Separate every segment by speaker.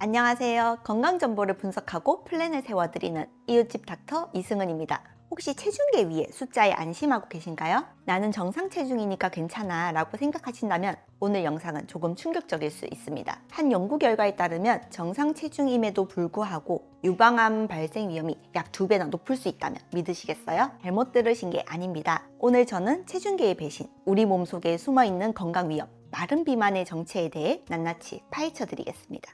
Speaker 1: 안녕하세요. 건강 정보를 분석하고 플랜을 세워드리는 이웃집 닥터 이승은입니다. 혹시 체중계 위에 숫자에 안심하고 계신가요? 나는 정상 체중이니까 괜찮아 라고 생각하신다면 오늘 영상은 조금 충격적일 수 있습니다. 한 연구 결과에 따르면 정상 체중임에도 불구하고 유방암 발생 위험이 약 2배나 높을 수 있다면 믿으시겠어요? 잘못 들으신 게 아닙니다. 오늘 저는 체중계의 배신, 우리 몸속에 숨어있는 건강 위험, 마른 비만의 정체에 대해 낱낱이 파헤쳐 드리겠습니다.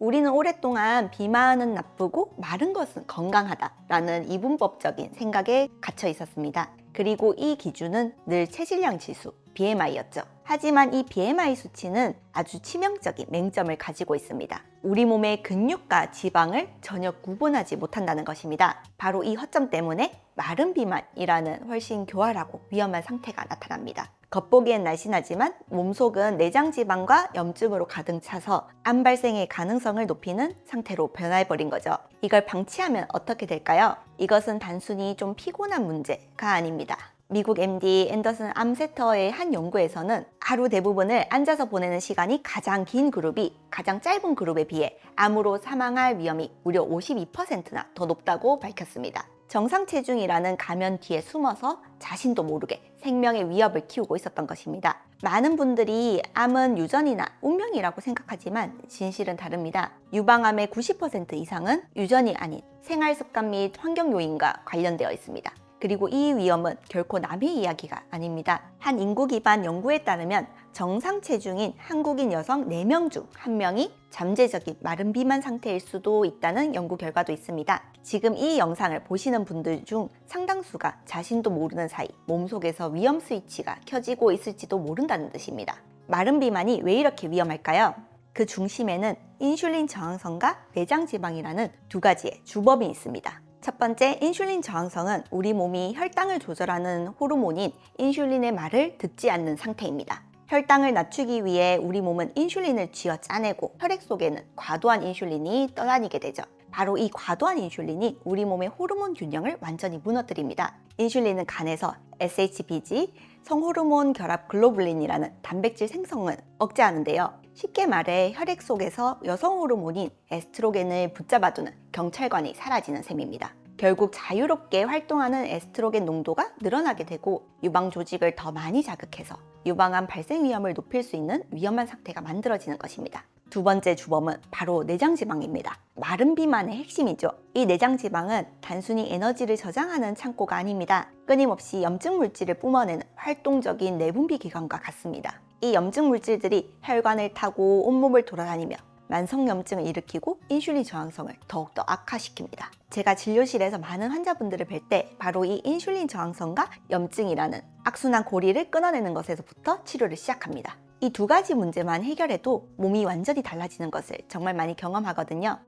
Speaker 1: 우리는 오랫동안 비만은 나쁘고 마른 것은 건강하다라는 이분법적인 생각에 갇혀 있었습니다. 그리고 이 기준은 늘 체질량 지수, BMI였죠. 하지만 이 BMI 수치는 아주 치명적인 맹점을 가지고 있습니다. 우리 몸의 근육과 지방을 전혀 구분하지 못한다는 것입니다. 바로 이 허점 때문에 마른 비만이라는 훨씬 교활하고 위험한 상태가 나타납니다. 겉보기엔 날씬하지만 몸속은 내장 지방과 염증으로 가득 차서 암 발생의 가능성을 높이는 상태로 변화해버린 거죠. 이걸 방치하면 어떻게 될까요? 이것은 단순히 좀 피곤한 문제가 아닙니다. 미국 MD 앤더슨 암센터의 한 연구에서는 하루 대부분을 앉아서 보내는 시간이 가장 긴 그룹이 가장 짧은 그룹에 비해 암으로 사망할 위험이 무려 52%나 더 높다고 밝혔습니다. 정상 체중이라는 가면 뒤에 숨어서 자신도 모르게 생명의 위협을 키우고 있었던 것입니다. 많은 분들이 암은 유전이나 운명이라고 생각하지만 진실은 다릅니다. 유방암의 90% 이상은 유전이 아닌 생활 습관 및 환경 요인과 관련되어 있습니다. 그리고 이 위험은 결코 남의 이야기가 아닙니다. 한 인구 기반 연구에 따르면 정상 체중인 한국인 여성 4명 중 1명이 잠재적인 마른 비만 상태일 수도 있다는 연구 결과도 있습니다. 지금 이 영상을 보시는 분들 중 상당수가 자신도 모르는 사이 몸속에서 위험 스위치가 켜지고 있을지도 모른다는 뜻입니다. 마른 비만이 왜 이렇게 위험할까요? 그 중심에는 인슐린 저항성과 내장 지방이라는 두 가지의 주범이 있습니다. 첫 번째, 인슐린 저항성은 우리 몸이 혈당을 조절하는 호르몬인 인슐린의 말을 듣지 않는 상태입니다. 혈당을 낮추기 위해 우리 몸은 인슐린을 쥐어 짜내고 혈액 속에는 과도한 인슐린이 떠다니게 되죠. 바로 이 과도한 인슐린이 우리 몸의 호르몬 균형을 완전히 무너뜨립니다. 인슐린은 간에서 SHBG, 성호르몬 결합 글로불린이라는 단백질 생성을 억제하는데요. 쉽게 말해 혈액 속에서 여성 호르몬인 에스트로겐을 붙잡아두는 경찰관이 사라지는 셈입니다. 결국 자유롭게 활동하는 에스트로겐 농도가 늘어나게 되고 유방 조직을 더 많이 자극해서 유방암 발생 위험을 높일 수 있는 위험한 상태가 만들어지는 것입니다. 두 번째 주범은 바로 내장지방입니다. 마른 비만의 핵심이죠. 이 내장지방은 단순히 에너지를 저장하는 창고가 아닙니다. 끊임없이 염증 물질을 뿜어내는 활동적인 내분비 기관과 같습니다. 이 염증 물질들이 혈관을 타고 온몸을 돌아다니며 만성염증을 일으키고 인슐린 저항성을 더욱더 악화시킵니다. 제가 진료실에서 많은 환자분들을 뵐 때 바로 이 인슐린 저항성과 염증이라는 악순환 고리를 끊어내는 것에서부터 치료를 시작합니다. 이 두 가지 문제만 해결해도 몸이 완전히 달라지는 것을 정말 많이 경험하거든요.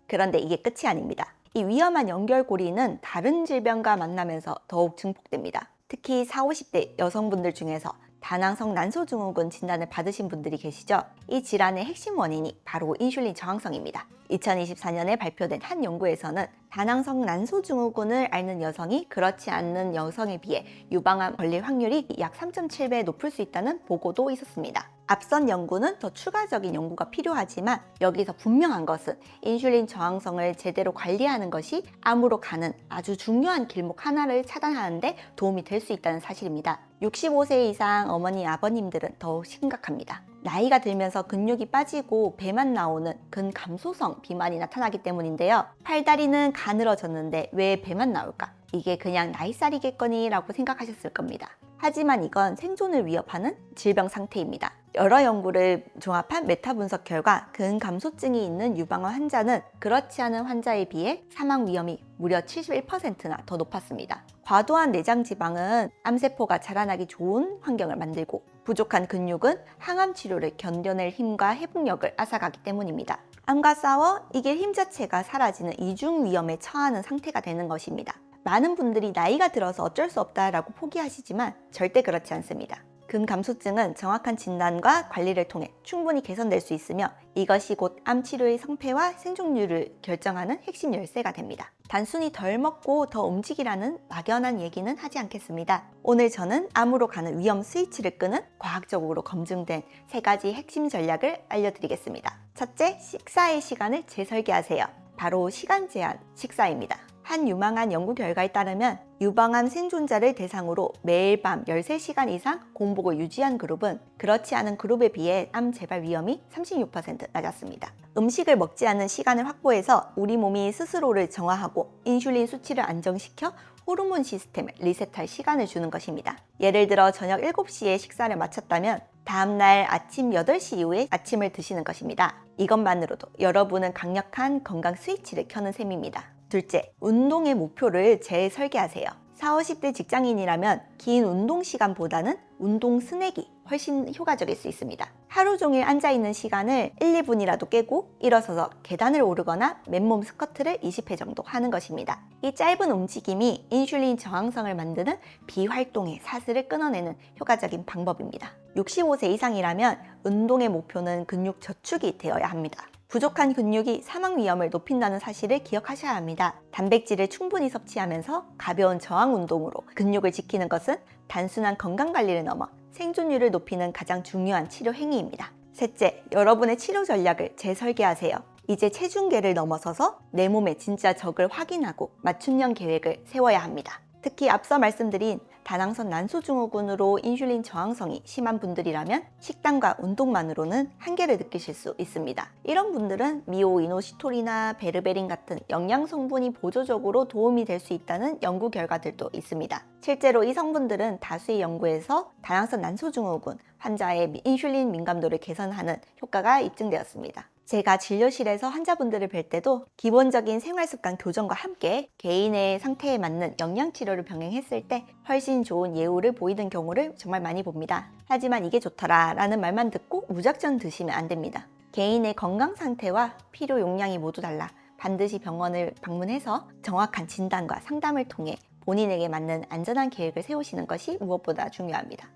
Speaker 1: 그런데 이게 끝이 아닙니다. 이 위험한 연결고리는 다른 질병과 만나면서 더욱 증폭됩니다. 특히 40, 50대 여성분들 중에서 다낭성 난소증후군 진단을 받으신 분들이 계시죠? 이 질환의 핵심 원인이 바로 인슐린 저항성입니다. 2024년에 발표된 한 연구에서는 다낭성 난소증후군을 앓는 여성이 그렇지 않는 여성에 비해 유방암 걸릴 확률이 약 3.7배 높을 수 있다는 보고도 있었습니다. 앞선 연구는 더 추가적인 연구가 필요하지만 여기서 분명한 것은 인슐린 저항성을 제대로 관리하는 것이 암으로 가는 아주 중요한 길목 하나를 차단하는 데 도움이 될 수 있다는 사실입니다. 65세 이상 어머니, 아버님들은 더욱 심각합니다. 나이가 들면서 근육이 빠지고 배만 나오는 근감소성 비만이 나타나기 때문인데요. 팔다리는 가늘어졌는데 왜 배만 나올까? 이게 그냥 나이살이겠거니 라고 생각하셨을 겁니다. 하지만 이건 생존을 위협하는 질병 상태입니다. 여러 연구를 종합한 메타 분석 결과 근감소증이 있는 유방암 환자는 그렇지 않은 환자에 비해 사망 위험이 무려 71%나 더 높았습니다. 과도한 내장 지방은 암세포가 자라나기 좋은 환경을 만들고 부족한 근육은 항암 치료를 견뎌낼 힘과 회복력을 앗아가기 때문입니다. 암과 싸워 이길 힘 자체가 사라지는 이중 위험에 처하는 상태가 되는 것입니다. 많은 분들이 나이가 들어서 어쩔 수 없다라고 포기하시지만 절대 그렇지 않습니다. 근감소증은 정확한 진단과 관리를 통해 충분히 개선될 수 있으며 이것이 곧 암 치료의 성패와 생존율을 결정하는 핵심 열쇠가 됩니다. 단순히 덜 먹고 더 움직이라는 막연한 얘기는 하지 않겠습니다. 오늘 저는 암으로 가는 위험 스위치를 끄는 과학적으로 검증된 3가지 핵심 전략을 알려드리겠습니다. 첫째, 식사의 시간을 재설계하세요. 바로 시간 제한 식사입니다. 한 유망한 연구 결과에 따르면 유방암 생존자를 대상으로 매일 밤 13시간 이상 공복을 유지한 그룹은 그렇지 않은 그룹에 비해 암 재발 위험이 36% 낮았습니다. 음식을 먹지 않는 시간을 확보해서 우리 몸이 스스로를 정화하고 인슐린 수치를 안정시켜 호르몬 시스템을 리셋할 시간을 주는 것입니다. 예를 들어 저녁 7시에 식사를 마쳤다면 다음날 아침 8시 이후에 아침을 드시는 것입니다. 이것만으로도 여러분은 강력한 건강 스위치를 켜는 셈입니다. 둘째, 운동의 목표를 재설계하세요. 40, 50대 직장인이라면 긴 운동 시간보다는 운동 스낵이 훨씬 효과적일 수 있습니다. 하루 종일 앉아있는 시간을 1, 2분이라도 깨고 일어서서 계단을 오르거나 맨몸 스쿼트를 20회 정도 하는 것입니다. 이 짧은 움직임이 인슐린 저항성을 만드는 비활동의 사슬을 끊어내는 효과적인 방법입니다. 65세 이상이라면 운동의 목표는 근육 저축이 되어야 합니다. 부족한 근육이 사망 위험을 높인다는 사실을 기억하셔야 합니다. 단백질을 충분히 섭취하면서 가벼운 저항 운동으로 근육을 지키는 것은 단순한 건강관리를 넘어 생존율을 높이는 가장 중요한 치료 행위입니다. 셋째, 여러분의 치료 전략을 재설계하세요. 이제 체중계를 넘어서서 내 몸의 진짜 적을 확인하고 맞춤형 계획을 세워야 합니다. 특히 앞서 말씀드린 다낭성 난소증후군으로 인슐린 저항성이 심한 분들이라면 식단과 운동만으로는 한계를 느끼실 수 있습니다. 이런 분들은 미오이노시톨이나 베르베린 같은 영양 성분이 보조적으로 도움이 될 수 있다는 연구 결과들도 있습니다. 실제로 이 성분들은 다수의 연구에서 다낭성 난소증후군 환자의 인슐린 민감도를 개선하는 효과가 입증되었습니다. 제가 진료실에서 환자분들을 뵐 때도 기본적인 생활습관 교정과 함께 개인의 상태에 맞는 영양치료를 병행했을 때 훨씬 좋은 예후를 보이는 경우를 정말 많이 봅니다. 하지만 이게 좋더라 라는 말만 듣고 무작정 드시면 안 됩니다. 개인의 건강 상태와 필요 용량이 모두 달라 반드시 병원을 방문해서 정확한 진단과 상담을 통해 본인에게 맞는 안전한 계획을 세우시는 것이 무엇보다 중요합니다.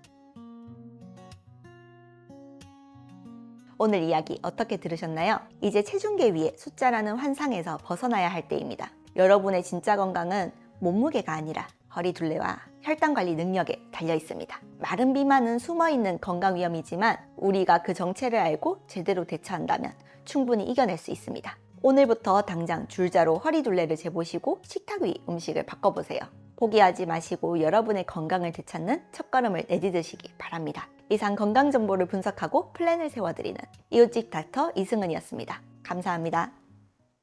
Speaker 1: 오늘 이야기 어떻게 들으셨나요? 이제 체중계 위에 숫자라는 환상에서 벗어나야 할 때입니다. 여러분의 진짜 건강은 몸무게가 아니라 허리둘레와 혈당관리 능력에 달려 있습니다. 마른 비만은 숨어있는 건강 위험이지만 우리가 그 정체를 알고 제대로 대처한다면 충분히 이겨낼 수 있습니다. 오늘부터 당장 줄자로 허리둘레를 재보시고 식탁 위 음식을 바꿔보세요. 포기하지 마시고 여러분의 건강을 되찾는 첫걸음을 내디디시기 바랍니다. 이상 건강 정보를 분석하고 플랜을 세워드리는 이웃집 닥터 이승은이었습니다. 감사합니다.